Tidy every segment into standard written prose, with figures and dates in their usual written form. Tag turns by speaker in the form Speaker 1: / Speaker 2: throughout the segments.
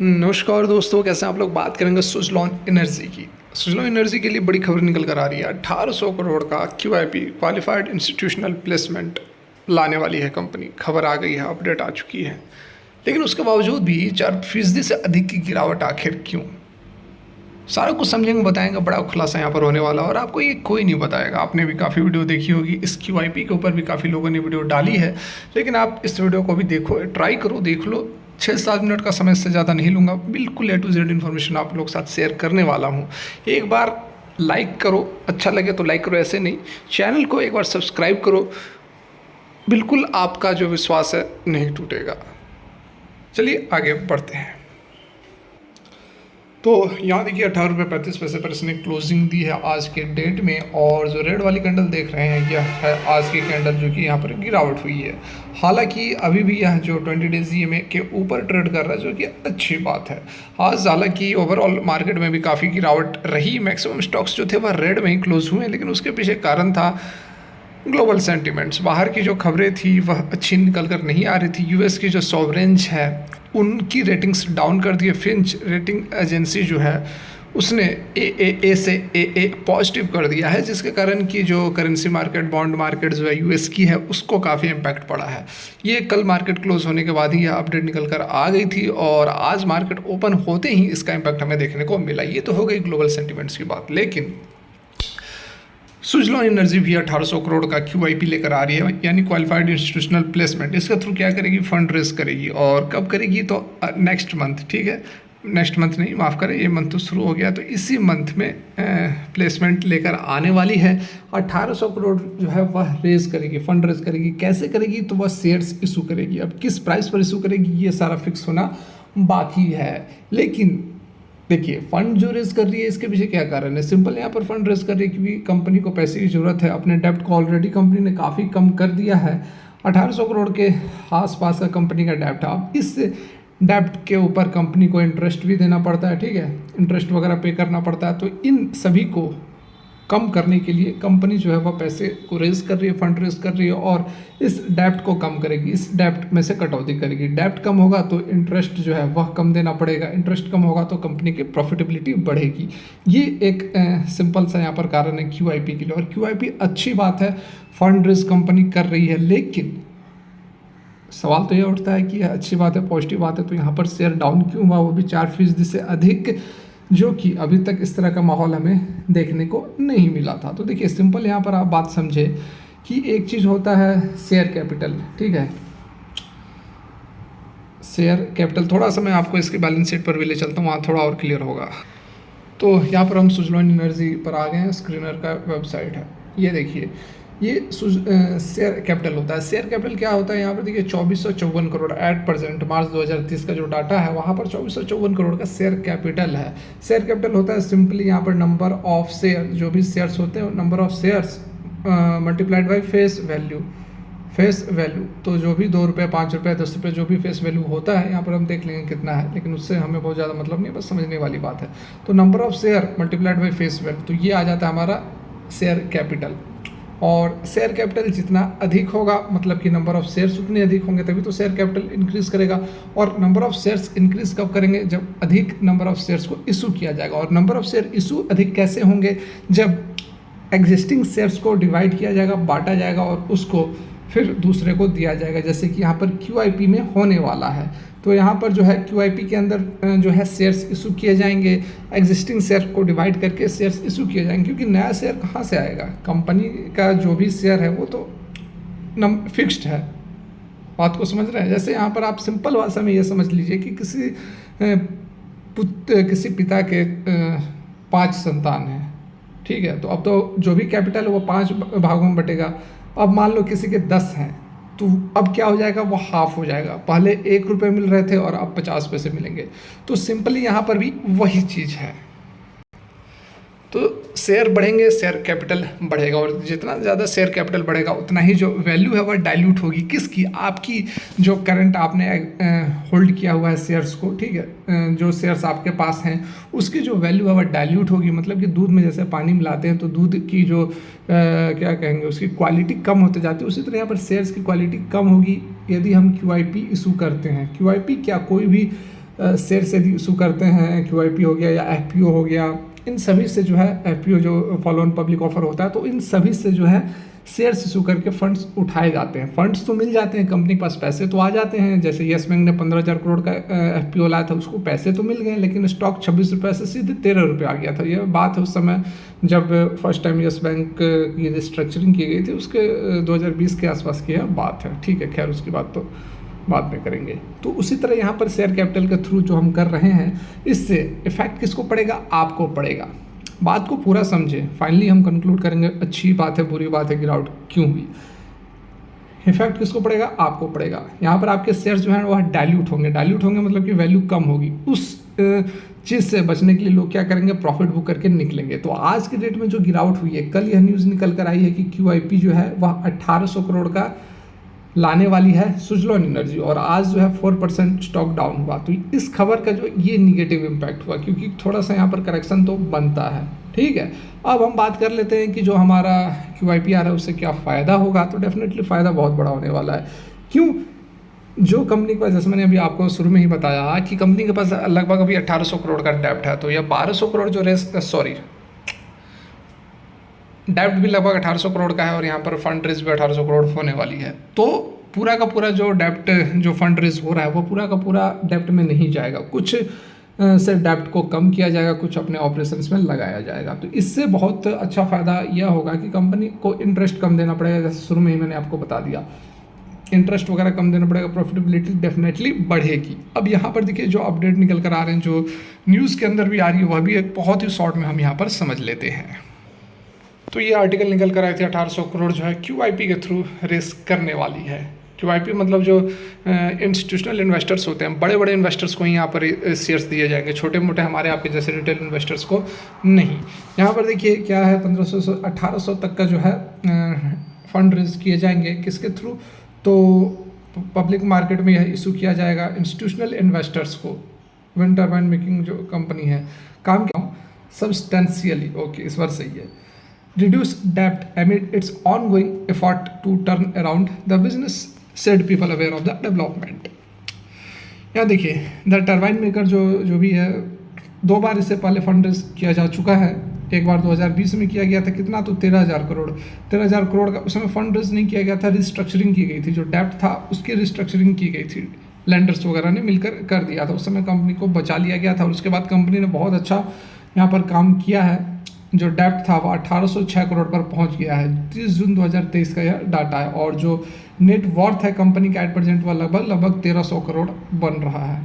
Speaker 1: नमस्कार दोस्तों, कैसे हैं आप लोग। बात करेंगे सुजलॉन एनर्जी की। सुजलॉन एनर्जी के लिए बड़ी खबर निकल कर आ रही है। 1800 करोड़ का क्यूआईपी क्वालिफाइड इंस्टीट्यूशनल प्लेसमेंट लाने वाली है कंपनी। खबर आ गई है, अपडेट आ चुकी है। लेकिन उसके बावजूद भी 4% से अधिक की गिरावट आखिर क्यों? सारा कुछ समझेंगे, बताएंगे। बड़ा खुलासा यहाँ पर होने वाला है और आपको ये कोई नहीं बताएगा। आपने भी काफ़ी वीडियो देखी होगी, इस क्यूआईपी के ऊपर भी काफ़ी लोगों ने वीडियो डाली है। लेकिन आप इस वीडियो को भी देखो, ट्राई करो, देख लो। 6-7 मिनट का समय से ज़्यादा नहीं लूँगा। बिल्कुल A to Z इन्फॉर्मेशन आप लोग साथ शेयर करने वाला हूँ। एक बार लाइक करो, अच्छा लगे तो लाइक करो, ऐसे नहीं। चैनल को एक बार सब्सक्राइब करो, बिल्कुल आपका जो विश्वास है नहीं टूटेगा। चलिए आगे बढ़ते हैं। तो यहाँ देखिए 18 रुपये 35 पैसे पर इसने क्लोजिंग दी है आज के डेट में। और जो रेड वाली कैंडल देख रहे हैं, यह है आज की कैंडल जो कि यहाँ पर गिरावट हुई है। हालांकि अभी भी यह जो 20 डेज EMA के ऊपर ट्रेड कर रहा है, जो कि अच्छी बात है। आज हालांकि ओवरऑल मार्केट में भी काफ़ी गिरावट रही। मैक्सिमम स्टॉक्स जो थे वह रेड में ही क्लोज हुए, लेकिन उसके पीछे कारण था ग्लोबल सेंटिमेंट्स। बाहर की जो खबरें थी वह अच्छी निकल कर नहीं आ रही थी। यूएस की जो सॉवरेंज है उनकी रेटिंग्स डाउन कर दी है। फिंच रेटिंग एजेंसी जो है उसने ए से ए पॉजिटिव कर दिया है, जिसके कारण की जो करेंसी मार्केट, बॉन्ड मार्केट जो है यूएस की है, उसको काफ़ी इम्पैक्ट पड़ा है। ये कल मार्केट क्लोज होने के बाद ही यह अपडेट निकल कर आ गई थी और आज मार्केट ओपन होते ही इसका इम्पैक्ट हमें देखने को मिला। ये तो हो गई ग्लोबल सेंटिमेंट्स की बात। लेकिन सुजलॉन एनर्जी भी 1800 करोड़ का क्यूआईपी लेकर आ रही है, यानी क्वालिफाइड इंस्टीट्यूशनल प्लेसमेंट। इसके थ्रू क्या करेगी? फंड रेज करेगी। और कब करेगी? तो नेक्स्ट मंथ, ठीक है। नेक्स्ट मंथ नहीं, माफ़ करें, ये मंथ तो शुरू हो गया, तो इसी मंथ में प्लेसमेंट लेकर आने वाली है। 1800 करोड़ जो है वह रेज करेगी, फंड रेज करेगी। कैसे करेगी? तो वह शेयर्स इशू करेगी। अब किस प्राइस पर इशू करेगी ये सारा फिक्स होना बाकी है। लेकिन देखिए, फंड जो रेज कर रही है इसके पीछे क्या कारण है? सिंपल, यहाँ पर फंड रेज कर रही है क्योंकि कंपनी को पैसे की ज़रूरत है। अपने डेप्ट को ऑलरेडी कंपनी ने काफ़ी कम कर दिया है। 1800 करोड़ के आसपास का कंपनी का डेप्ट है। अब इस डेप्ट के ऊपर कंपनी को इंटरेस्ट भी देना पड़ता है, ठीक है, इंटरेस्ट वगैरह पे करना पड़ता है। तो इन सभी को कम करने के लिए कंपनी जो है वह पैसे को रेज कर रही है, फंड रेज कर रही है और इस डेप्ट को कम करेगी, इस डेप्ट में से कटौती करेगी। डेप्ट कम होगा तो इंटरेस्ट जो है वह कम देना पड़ेगा, इंटरेस्ट कम होगा तो कंपनी की प्रॉफिटेबिलिटी बढ़ेगी। ये एक सिंपल सा यहाँ पर कारण है क्यूआईपी के लिए। और क्यूआईपी अच्छी बात है, फंड रेज कंपनी कर रही है। लेकिन सवाल तो यह उठता है कि यह अच्छी बात है, पॉजिटिव बात है, तो यहाँ पर शेयर डाउन क्यों हुआ, वो भी 4% से अधिक, जो कि अभी तक इस तरह का माहौल हमें देखने को नहीं मिला था। तो देखिए, सिंपल यहाँ पर आप बात समझे कि एक चीज़ होता है शेयर कैपिटल, ठीक है, शेयर कैपिटल। थोड़ा सा मैं आपको इसके बैलेंस शीट पर भी ले चलता हूँ, वहाँ थोड़ा और क्लियर होगा। तो यहाँ पर हम सुजलॉन एनर्जी पर आ गए हैं। स्क्रीनर का वेबसाइट है, ये देखिए, ये शेयर कैपिटल होता है। शेयर कैपिटल क्या होता है? यहाँ पर देखिए 2454 करोड़ एट प्रेजेंट मार्च 2030 का जो डाटा है, वहाँ पर 2454 करोड़ का शेयर कैपिटल है। शेयर कैपिटल होता है सिंपली यहाँ पर नंबर ऑफ शेयर, जो भी शेयर्स होते हैं, number of shares multiplied by face value. Face value तो जो भी 2 रुपये, 5 रुपये, 10 रुपये, जो भी फेस वैल्यू होता है, यहाँ पर हम देख लेंगे कितना है, लेकिन उससे हमें बहुत ज़्यादा मतलब नहीं, बस समझने वाली बात है। तो number of share multiplied by face value, तो ये आ जाता है हमारा शेयर कैपिटल। और शेयर कैपिटल जितना अधिक होगा, मतलब कि नंबर ऑफ शेयर्स उतने अधिक होंगे, तभी तो शेयर कैपिटल इंक्रीज करेगा। और नंबर ऑफ शेयर्स इंक्रीज कब करेंगे? जब अधिक नंबर ऑफ शेयर्स को इशू किया जाएगा। और नंबर ऑफ शेयर इशू अधिक कैसे होंगे? जब एग्जिस्टिंग शेयर्स को डिवाइड किया जाएगा, बांटा जाएगा और उसको फिर दूसरे को दिया जाएगा, जैसे कि यहाँ पर क्यूआईपी में होने वाला है। तो यहाँ पर जो है क्यूआईपी के अंदर जो है शेयर्स इशू किए जाएंगे, एग्जिस्टिंग शेयर को डिवाइड करके शेयर्स इशू किए जाएंगे। क्योंकि नया शेयर कहाँ से आएगा? कंपनी का जो भी शेयर है वो तो फिक्स्ड है। बात को समझ रहे हैं? जैसे यहाँ पर आप सिंपल भाषा में ये समझ लीजिए कि किसी पिता के 5 संतान हैं, ठीक है, तो अब तो जो भी कैपिटल है वो 5 भागों में बटेगा। अब मान लो किसी के 10 हैं, तो अब क्या हो जाएगा? वो हाफ हो जाएगा। पहले 1 रुपये मिल रहे थे और अब 50 पैसे मिलेंगे। तो सिंपली यहाँ पर भी वही चीज़ है। तो शेयर बढ़ेंगे, शेयर कैपिटल बढ़ेगा, और जितना ज़्यादा शेयर कैपिटल बढ़ेगा उतना ही जो वैल्यू है वह डाइल्यूट होगी। किसकी? आपकी जो करंट आपने होल्ड किया हुआ है शेयर्स को, ठीक है, जो शेयर्स आपके पास हैं उसकी जो वैल्यू है वह डाइल्यूट होगी। मतलब कि दूध में जैसे पानी मिलाते हैं तो दूध की जो क्या कहेंगे, उसकी क्वालिटी कम होते जाती है, उसी तरह यहाँ पर शेयर्स की क्वालिटी कम होगी यदि हम QIP इशू करते हैं। QIP क्या, कोई भी शेयर से इशू करते हैं, QIP हो गया या FPO हो गया, इन सभी से जो है FPO जो फॉलो ऑन पब्लिक ऑफर होता है, तो इन सभी से जो है शेयर्स इशू करके फंड्स उठाए जाते हैं। फंड्स तो मिल जाते हैं, कंपनी के पास पैसे तो आ जाते हैं। जैसे येस बैंक ने 15,000 करोड़ का FPO लाया था, उसको पैसे तो मिल गए, लेकिन स्टॉक 26 रुपये से सीधे 13 रुपये आ गया था। यह बात है उस समय जब फर्स्ट टाइम येस बैंक की रिस्ट्रक्चरिंग की गई थी, उसके 2020 के आसपास की बात है। ठीक है, खैर उसकी बात तो बाद में करेंगे। तो उसी तरह यहाँ पर शेयर कैपिटल के थ्रू जो हम कर रहे हैं, इससे इफेक्ट किसको पड़ेगा? आपको पड़ेगा। बात को पूरा समझें, फाइनली हम कंक्लूड करेंगे अच्छी बात है बुरी बात है गिरावट क्यों हुई। इफेक्ट किसको पड़ेगा? आपको पड़ेगा। यहाँ पर आपके शेयर्स जो हैं वह डाइल्यूट होंगे। डाइल्यूट होंगे मतलब कि वैल्यू कम होगी। उस चीज़ से बचने के लिए लोग क्या करेंगे? प्रॉफिट बुक करके निकलेंगे। तो आज की डेट में जो गिरावट हुई है, कल यह न्यूज़ निकल कर आई है कि QIP जो है वह 1800 करोड़ का लाने वाली है सुजलॉन एनर्जी, और आज जो है 4% स्टॉक डाउन हुआ। तो इस खबर का जो ये निगेटिव इम्पैक्ट हुआ, क्योंकि थोड़ा सा यहाँ पर करेक्शन तो बनता है। ठीक है, अब हम बात कर लेते हैं कि जो हमारा QIP आ रहा है उससे क्या फ़ायदा होगा। तो डेफिनेटली फ़ायदा बहुत बड़ा होने वाला है। क्यों? जो कंपनी के पास, जैसे मैंने अभी आपको शुरू में ही बताया कि कंपनी के पास लगभग अभी 1800 करोड़ का डेप्ट है, तो यह 1200 करोड़ जो डेप्ट भी लगभग 1800 करोड़ का है, और यहाँ पर फंड रेज भी 1800 करोड़ होने वाली है। तो पूरा का पूरा जो डेप्ट, जो फंड रेज हो रहा है, वो पूरा का पूरा डेप्ट में नहीं जाएगा। कुछ से डेप्ट को कम किया जाएगा, कुछ अपने ऑपरेशंस में लगाया जाएगा। तो इससे बहुत अच्छा फ़ायदा यह होगा कि कंपनी को इंटरेस्ट कम देना पड़ेगा। जैसे शुरू में ही मैंने आपको बता दिया, इंटरेस्ट वगैरह कम देना पड़ेगा, प्रॉफिटेबिलिटी डेफिनेटली बढ़ेगी। अब यहाँ पर देखिए जो अपडेट निकल कर आ रहे हैं, जो न्यूज़ के अंदर भी आ रही है, वह भी एक बहुत ही शॉर्ट में हम यहाँ पर समझ लेते हैं। तो ये आर्टिकल निकल कर आए थे 1800 करोड़ जो है QIP के थ्रू रेस करने वाली है। QIP मतलब जो इंस्टीट्यूशनल इन्वेस्टर्स होते हैं, बड़े बड़े इन्वेस्टर्स को ही यहाँ पर शेयर्स दिए जाएंगे, छोटे मोटे हमारे आपके जैसे रिटेल इन्वेस्टर्स को नहीं। यहाँ पर देखिए क्या है, 1500 से 1800 तक का जो है फंड रेज किए जाएंगे। किसके थ्रू? तो पब्लिक मार्केट में यह इशू किया जाएगा इंस्टीट्यूशनल इन्वेस्टर्स को। विंड टर्बाइन मेकिंग जो कंपनी है, काम क्या सब्सटेंशियली, ओके इस बार सही है, reduce debt amid its ongoing effort to turn around the business, said people aware of the development। यहाँ देखिए द टर्बाइन मेकर जो भी है, 2 बार इससे पहले फंड रेज किया जा चुका है। एक बार 2020 में किया गया था, कितना? तो 13,000 करोड़। 13,000 करोड़ का उस समय फंड रेज नहीं किया गया था, रिस्ट्रक्चरिंग की गई थी। जो डेप्ट था उसकी रिस्ट्रक्चरिंग की गई थी, लेंडर्स वगैरह ने मिलकर कर दिया था। उस समय कंपनी को बचा लिया गया था, और उसके बाद कंपनी ने बहुत अच्छा यहाँ पर काम किया है। जो डेप्ट था वो 1806 करोड़ पर पहुंच गया है। 30 जून 2023 का यह डाटा है, और जो नेट वर्थ है कंपनी का एट प्रेजेंट वह लगभग 1300 करोड़ बन रहा है।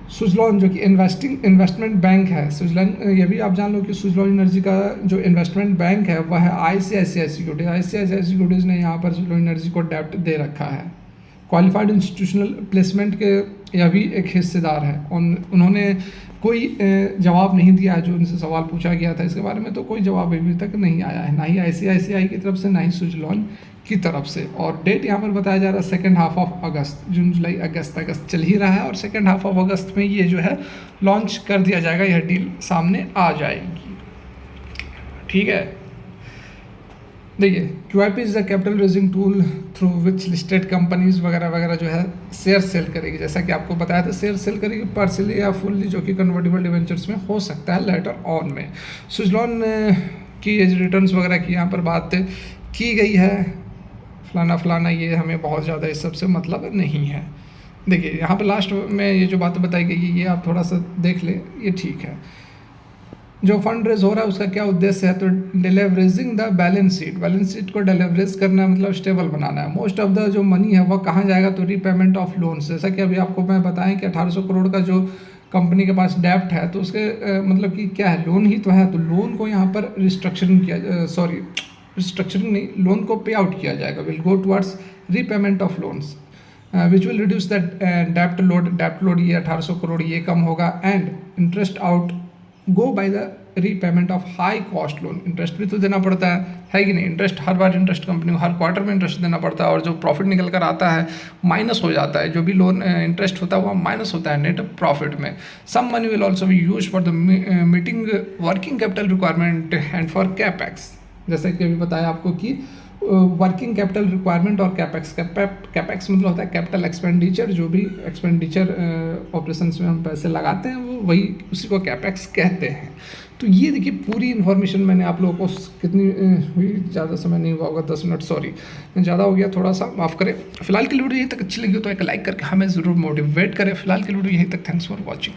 Speaker 1: सुजलॉन जो कि इन्वेस्टमेंट बैंक है, सुजलॉन ये भी आप जान लो कि सुजलॉन एनर्जी का जो इन्वेस्टमेंट बैंक है वह है ICICI सिक्योरिटीज। ICICI सिक्योरिटीज़ ने यहाँ पर सुजलॉन एनर्जी को डेप्ट दे रखा है। क्वालिफाइड इंस्टीट्यूशनल प्लेसमेंट के यह भी एक हिस्सेदार है। उन्होंने कोई जवाब नहीं दिया है, जो उनसे सवाल पूछा गया था इसके बारे में, तो कोई जवाब अभी तक नहीं आया है, ना ही ICICI की तरफ से, ना ही सुजलॉन की तरफ से। और डेट यहाँ पर बताया जा रहा है 2nd हाफ ऑफ अगस्त, जून जुलाई अगस्त चल ही रहा है, और 2nd हाफ ऑफ अगस्त में ये जो है लॉन्च कर दिया जाएगा, यह डील सामने आ जाएगी। ठीक है, देखिए QIP is the capital raising tool through which listed companies वगैरह वगैरह जो है शेयर सेल करेगी। जैसा कि आपको बताया था, शेयर सेल करेगी पार्शियली या फुल्ली, जो कि कन्वर्टिबल डिवेंचर्स में हो सकता है लेटर ऑन में। सुजलॉन की एज रिटर्न्स वगैरह की यहाँ पर बात की गई है, फलाना ये हमें बहुत ज़्यादा इस सब से मतलब नहीं है। देखिए यहाँ पर लास्ट में ये जो बात बताई गई है, ये आप थोड़ा सा देख ले, ये ठीक है। जो फंड रेज हो रहा है उसका क्या उद्देश्य है? तो डिलेवरेजिंग द बैलेंस शीट को डिलेवरेज करना, मतलब स्टेबल बनाना है। मोस्ट ऑफ द जो मनी है वह कहाँ जाएगा? तो रीपेमेंट ऑफ लोन्स। जैसा कि अभी आपको मैं बताएं कि 1800 करोड़ का जो कंपनी के पास डेप्ट है, तो उसके मतलब कि क्या है, लोन ही तो है। तो लोन को यहाँ पर रिस्ट्रक्चरिंग नहीं, लोन को पे आउट किया जाएगा, will go towards repayment of loans which will reduce the डेप्ट लोड ये 1800 करोड़ ये कम होगा, and interest outgo by the repayment of high cost loan. Interest भी तो देना पड़ता है कि नहीं? इंटरेस्ट हर बार इंटरेस्ट कंपनी को हर क्वार्टर में इंटरेस्ट देना पड़ता है, और जो प्रॉफिट निकल कर आता है माइनस हो जाता है। जो भी लोन इंटरेस्ट होता है वह माइनस होता है नेट प्रॉफिट में। Some money will also be use for the meeting working capital requirement and for capex. जैसे कि अभी बताया आपको कि वर्किंग कैपिटल रिक्वायरमेंट और कैपेक्स। कैपेक्स मतलब होता है कैपिटल एक्सपेंडिचर, जो भी एक्सपेंडिचर ऑपरेशंस में हम पैसे लगाते हैं वो वही उसी को कैपेक्स कहते हैं। तो ये देखिए पूरी इन्फॉर्मेशन मैंने आप लोगों को कितनी हुई, ज़्यादा समय नहीं हुआ होगा, 10 मिनट, सॉरी ज़्यादा हो गया थोड़ा सा, माफ़ करें। फिलहाल की वीडियो यहीं तक अच्छी लगी हो तो एक लाइक करके हमें ज़रूर मोटिवेट करें। फिलहाल की वीडियो यहीं तक, थैंक्स फॉर वॉचिंग।